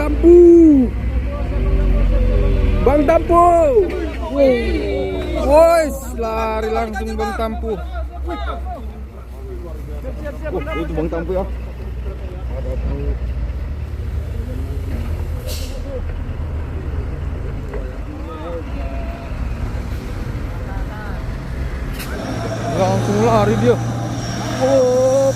Tampu. Bang Tampu. Woi, lari langsung Bang Tampu. Itu Bang Tampu ya. Langsung lari dia. Oh.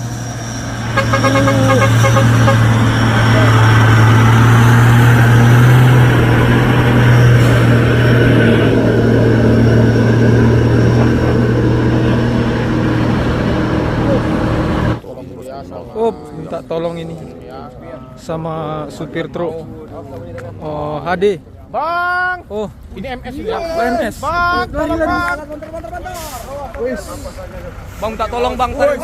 Oh, minta tolong ini sama supir truk. Oh, HD. Bang, Oh, ini MS ya. MS. Bang, tolong bang. Bang, tak tolong Bang. Tarik.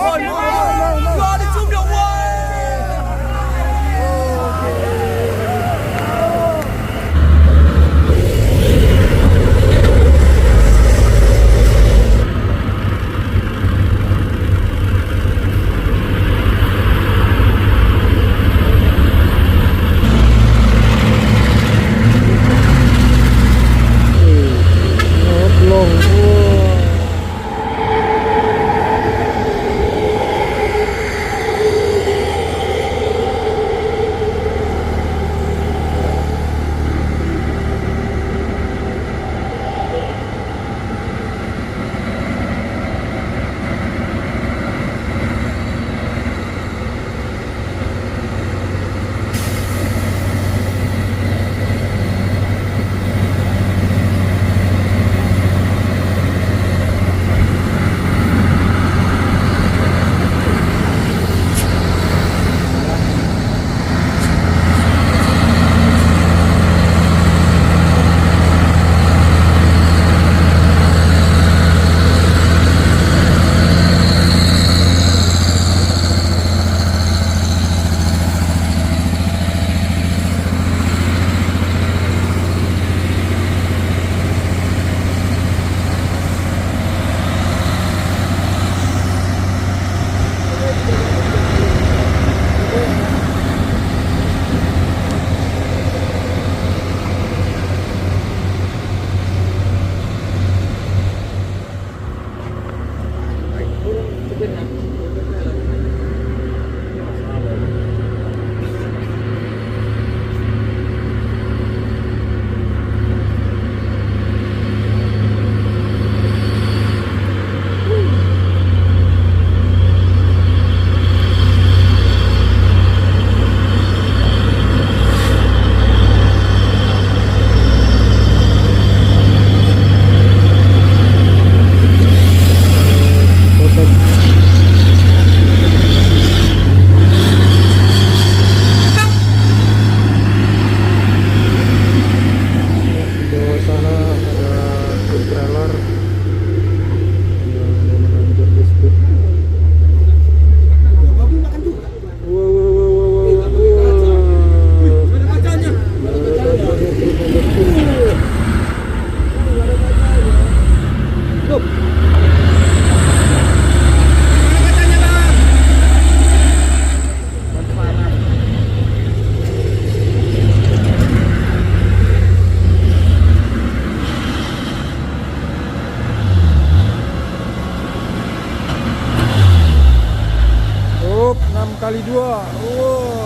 Up, 6x2. Wow.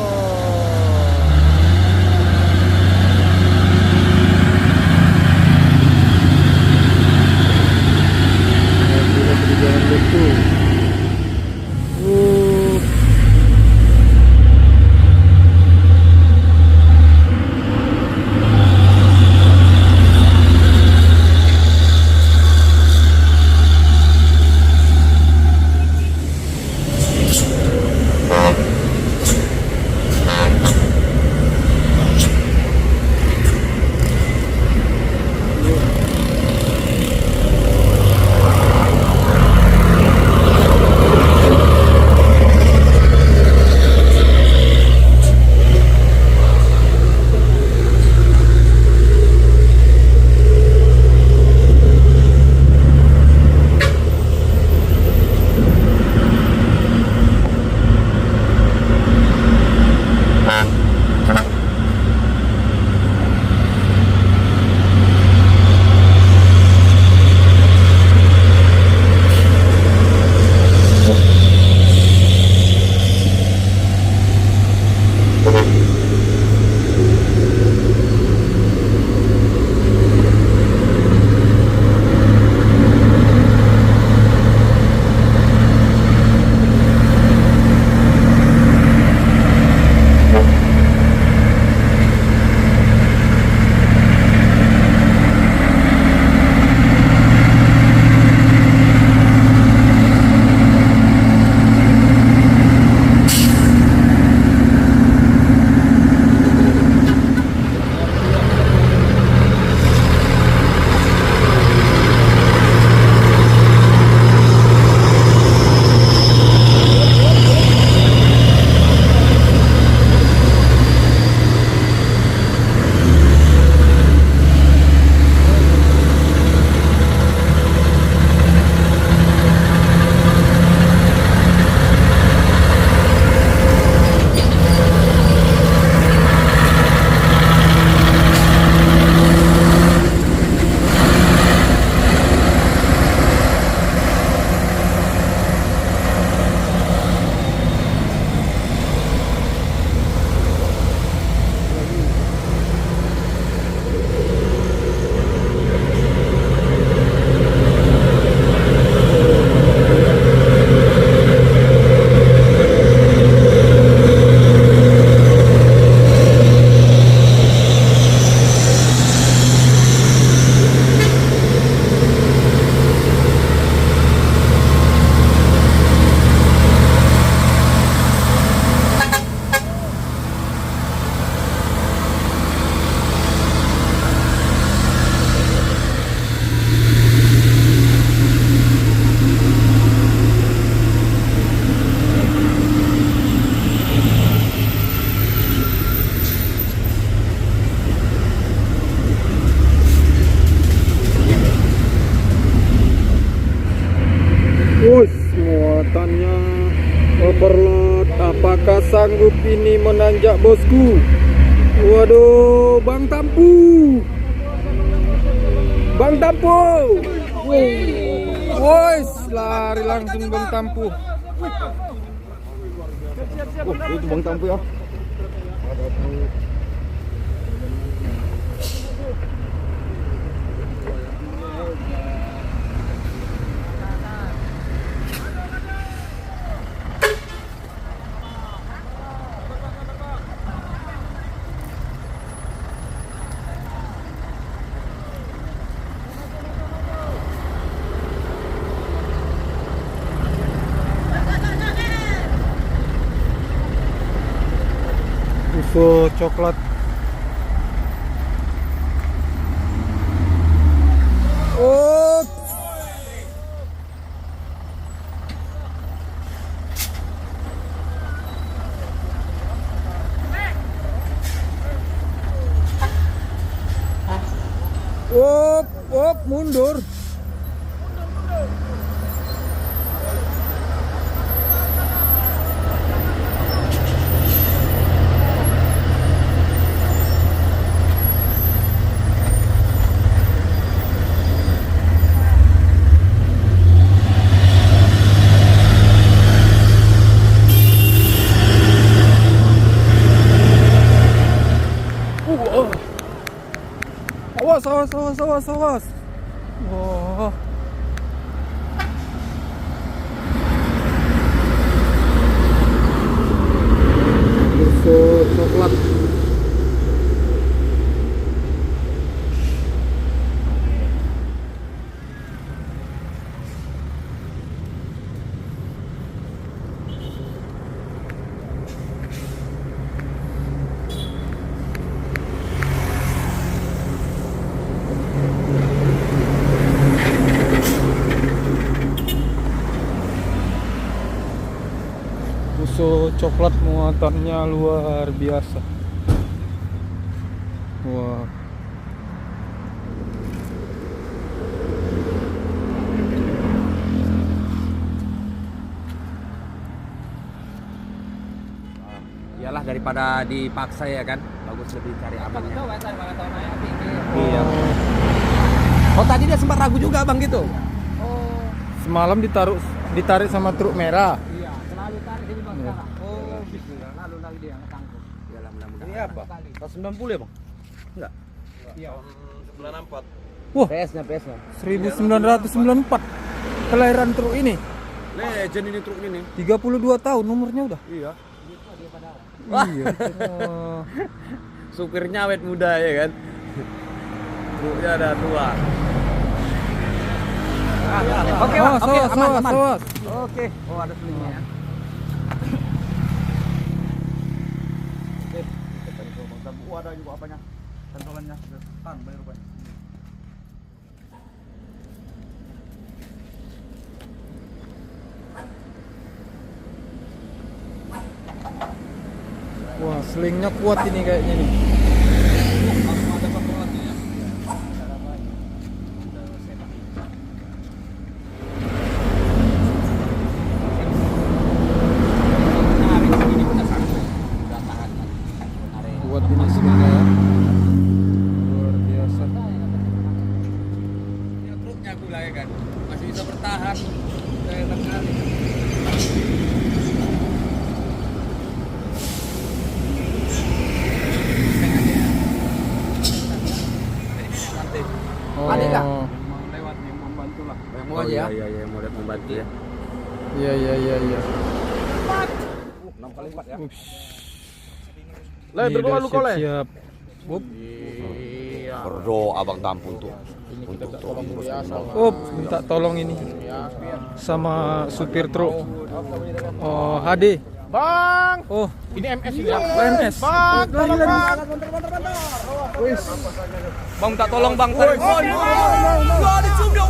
Overload, apakah sanggup ini menanjak bosku? Waduh, Bang Tampu. Bang Tampu. Woi, lari langsung Bang Tampu. Itu Bang Tampu ya. Susu coklat. Oh. Mundur. Awas. Wah. Susu coklat. Susu coklat muatannya luar biasa. Wah. Iyalah daripada dipaksa ya kan, bagus lebih cari amannya. Iya. Oh tadi dia sempat ragu juga bang gitu. Semalam ditarik sama truk merah. Iya, selalu tarik ini bang sekarang. Oh, bismillah. Lalu lagi dia ketangkep. Iyalah mudah-mudahan. Ini apa? 190 ya bang? Enggak. Iya. 94. Wah, PS-nya. 1994 kelahiran truk ini. Legend ini truk ini. 32 tahun umurnya udah. Iya. Iya. Supirnya awet muda ya kan. Truknya ada tua. Oke, Bang. Oke, aman. Awas. Oke. Oh, ada selingnya ya. Ada juga apanya? Kantolannya. Bayar rupanya. Wah, selingnya kuat ini kayaknya nih. Kuat ini selingnya ya. Luar biasa. Ya truknya gula ya kan. Masih bisa bertahan. Enak kali. Oh. Ada nggak? Mau lewat yang membantu lah. Mau aja ya? Iya, mau lihat membantu ya. Iya. 6 kali 4 ya. Ups. Lah berdoa lu kole. Siap. Up. Iya. Berdoa Bang Tampun tuh. Untuk tolong biasa. Minta tolong ini sama supir truk. Oh, HD. Bang, Oh, ini MS ini ya. MS. Bang, tolong bang. Bang tak tolong Bang tarik. Wah, dicium dia.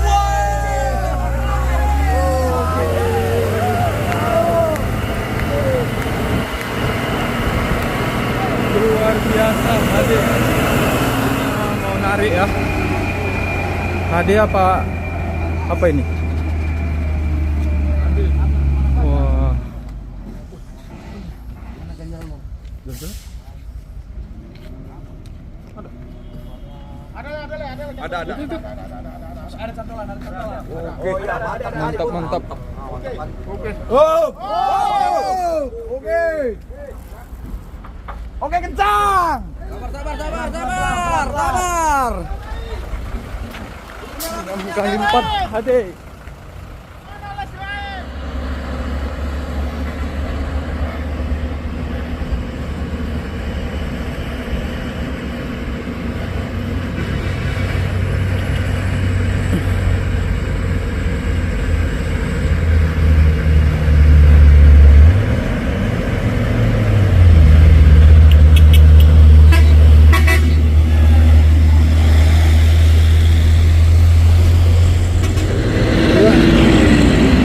Luar biasa HD. Mau narik ya. HD apa ini? Wah, Ada. Ada cantolan, ada cantolan. Oke. Mantap. Oke. Oke, kencang. Sabar. 6 kali 4 Hadi.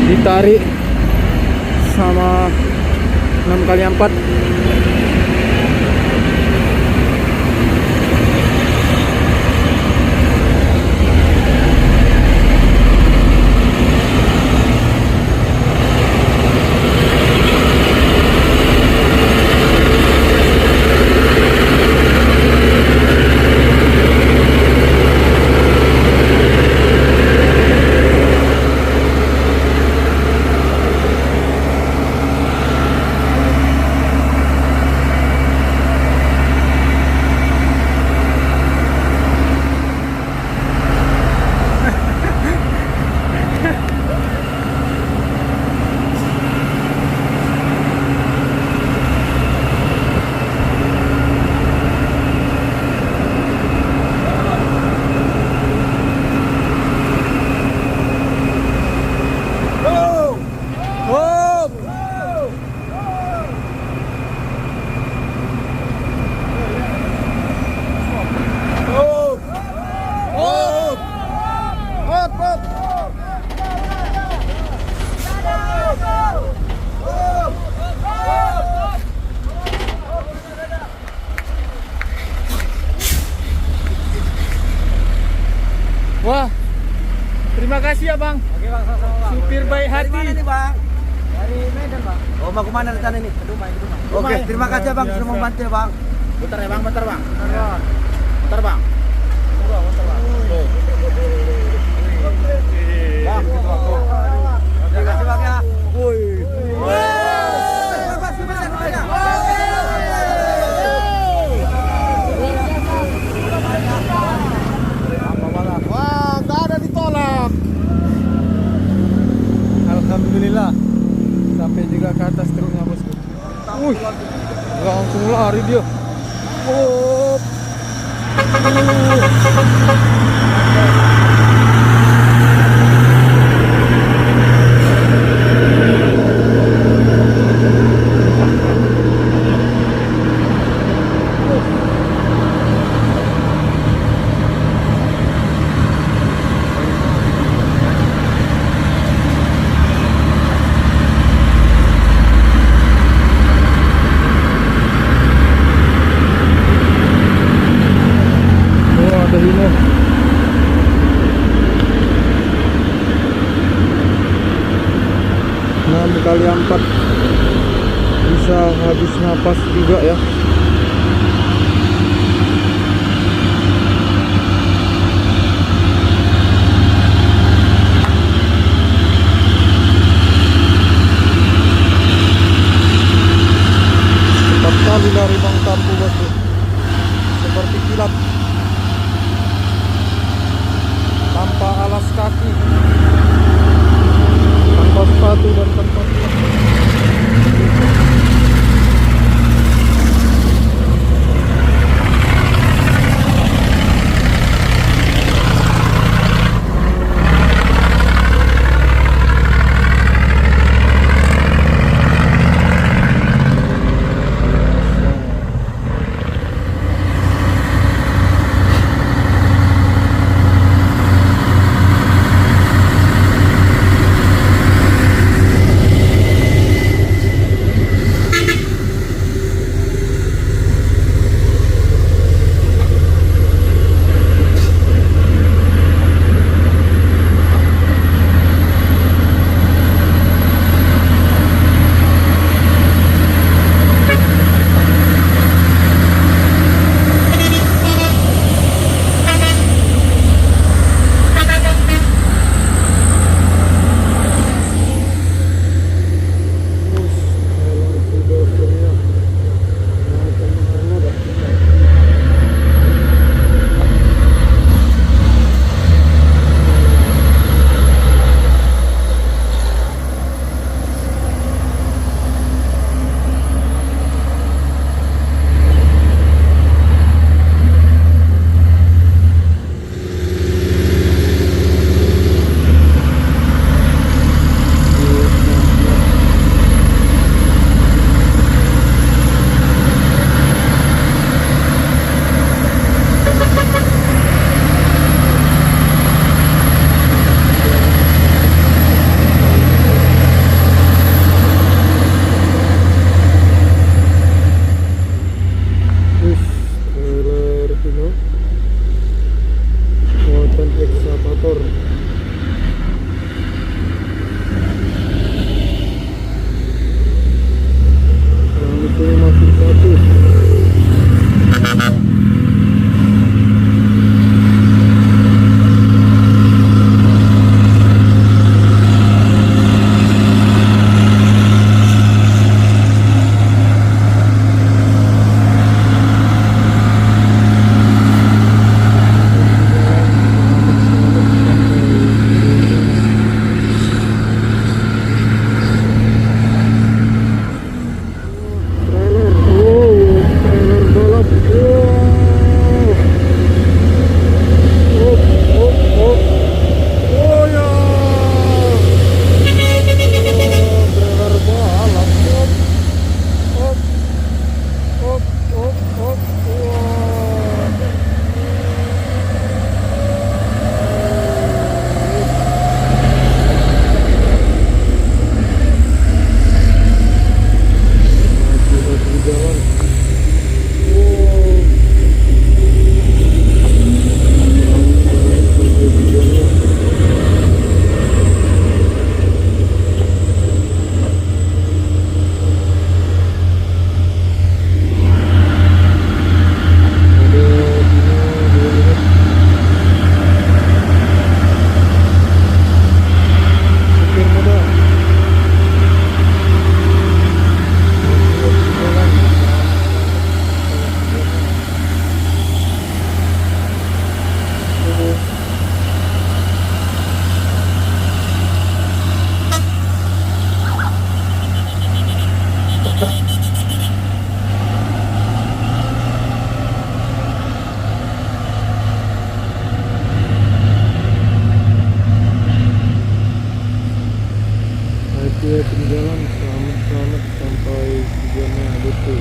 Ditarik sama 6 kali 4. Wah, terima kasih ya Bang. Oke bang, sama-sama bang. Supir baik hati. Dari mana nih, Bang? Dari Medan bang. Oh, mau kemana rencana ini? Ke Dumai. Oke, terima kasih ya, Bang, sudah Biasa. membantu ya, Bang. Bentar ya bang, bentar bang. Bentar. Bentar bang. Bang, Terima kasih, Bang ya. wah, nggak ada ditolak. Alhamdulillah sampai juga ke atas truknya bosku. Wih, langsung lari dia. Oh. Oh, ada Hino. Enam kali 4 bisa habis napas juga ya. Cepat kali lari Bang Tampu bosku, seperti kilat tanpa alas kaki, tanpa sepatu dan tanpa Tujuannya gitu.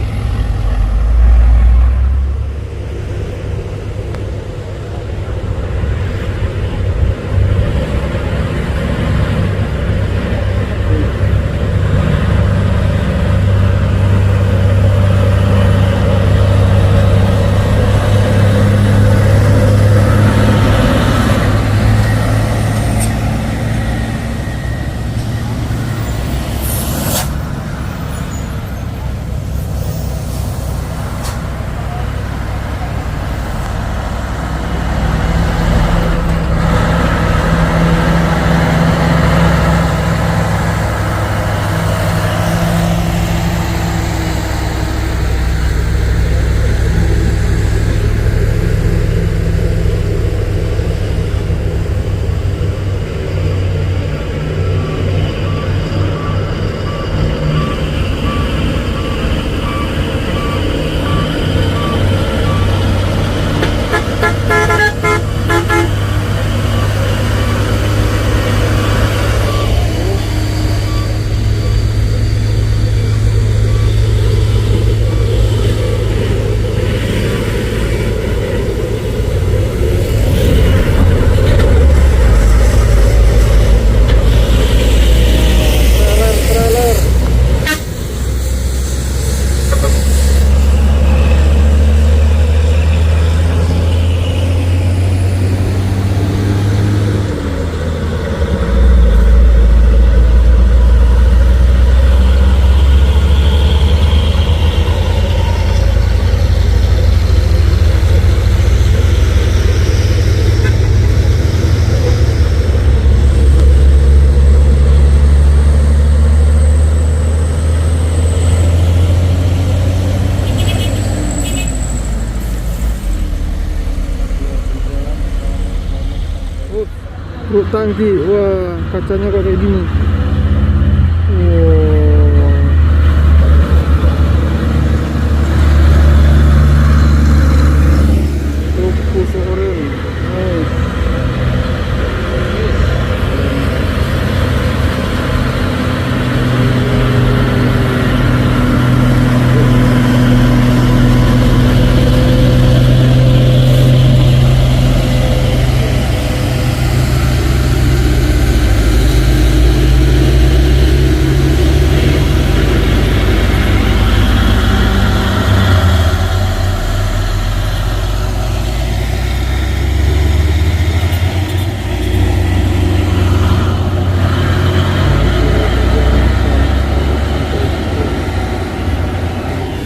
Truk tangki, wah kacanya kok kayak gini. Wow. Truk khusus oren. Nice.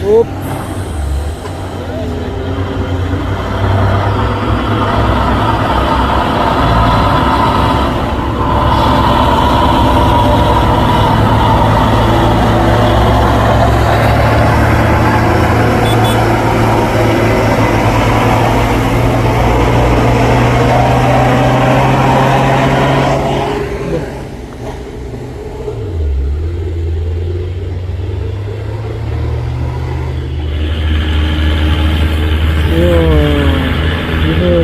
Up.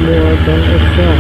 Muatan ekstra.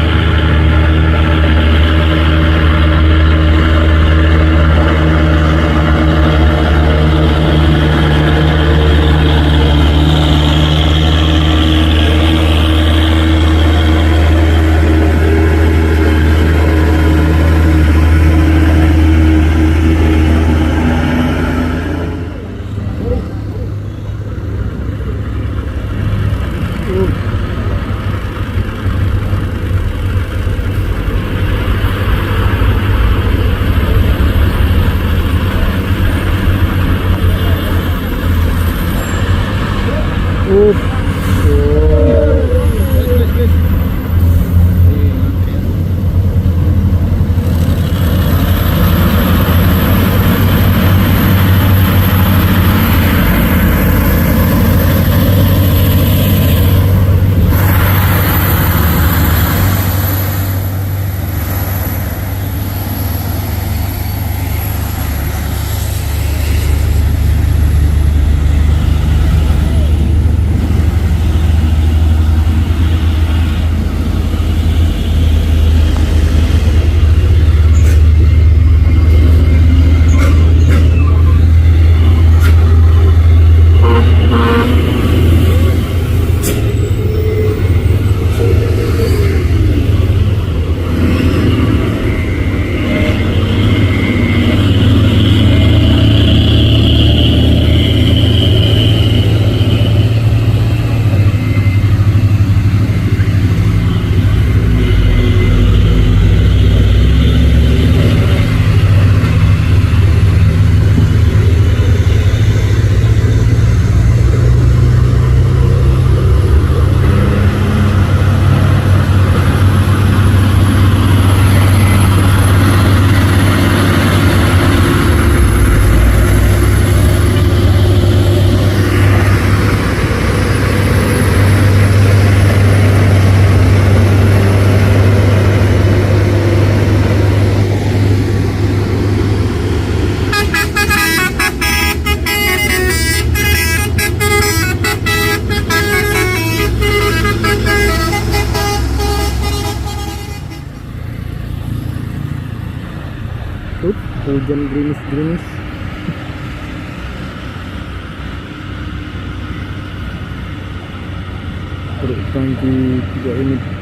hujan gerimis-gerimis. Truk tangki 3 unit